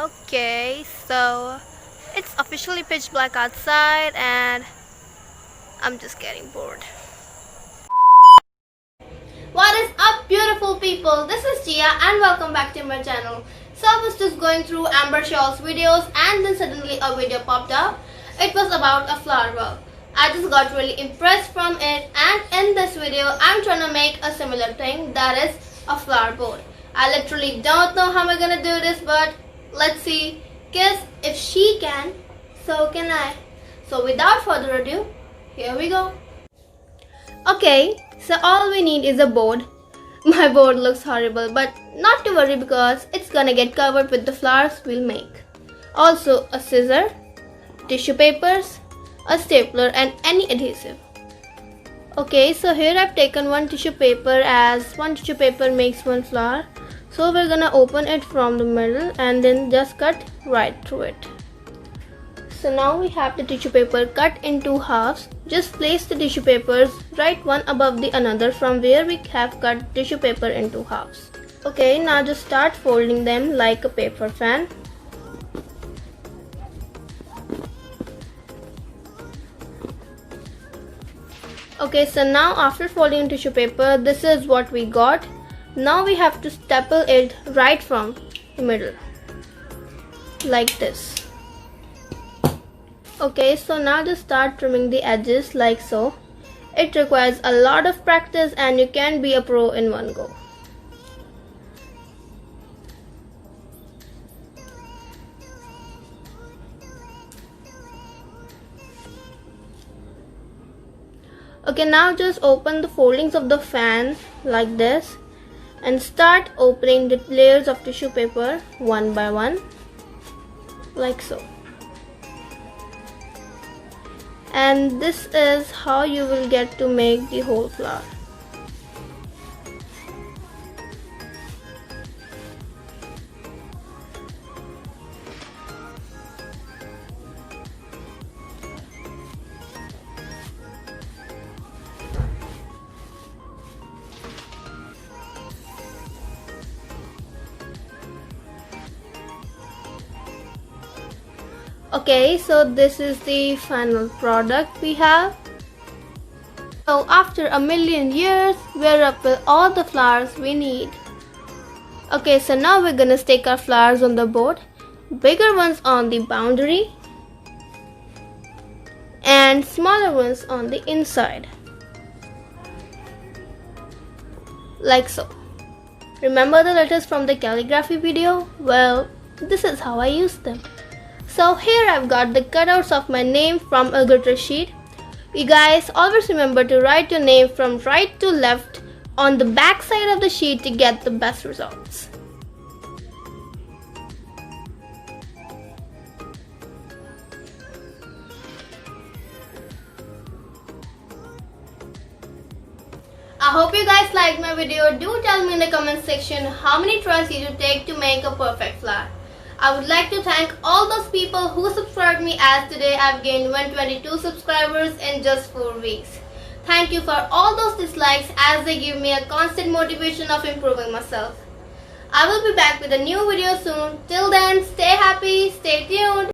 Okay, so it's officially pitch black outside and I'm just getting bored. What is up, beautiful people? This is Jiya and welcome back to my channel. So I was just going through Amber Shaw's videos and then suddenly a video popped up. It was about a flower bulb. I just got really impressed from it, and in this video I'm trying to make a similar thing, that is a flower board. I literally don't know how I'm gonna do this, but let's see, cause if she can, so can I. So without further ado, here we go. Okay, so all we need is a board. My board looks horrible, but not to worry because it's gonna get covered with the flowers we'll make. Also a scissor, tissue papers, a stapler and any adhesive. Okay, so here I've taken one tissue paper, as one tissue paper makes one flower. So we're gonna open it from the middle and then just cut right through it. So now we have the tissue paper cut in two halves. Just place the tissue papers right one above the another from where we have cut tissue paper into halves. Okay, now just start folding them like a paper fan. Okay, so now after folding tissue paper, this is what we got. Now we have to staple it right from the middle, like this. Okay, so now just start trimming the edges like so. It requires a lot of practice and you can be a pro in one go. Okay, now just open the foldings of the fan like this and start opening the layers of tissue paper one by one, like so. And this is how you will get to make the whole flower. Okay, so this is the final product we have. So after a million years, we're up with all the flowers we need. Okay, so now we're gonna stick our flowers on the board. Bigger ones on the boundary and smaller ones on the inside, like so. Remember the letters from the calligraphy video? Well, this is how I use them. So here I've got the cutouts of my name from a glitter sheet. You guys always remember to write your name from right to left on the back side of the sheet to get the best results. I hope you guys liked my video. Do tell me in the comment section how many tries you take to make a perfect flower. I would like to thank all those people who subscribed me, as today I've gained 122 subscribers in just 4 weeks. Thank you for all those dislikes, as they give me a constant motivation of improving myself. I will be back with a new video soon. Till then, stay happy, stay tuned.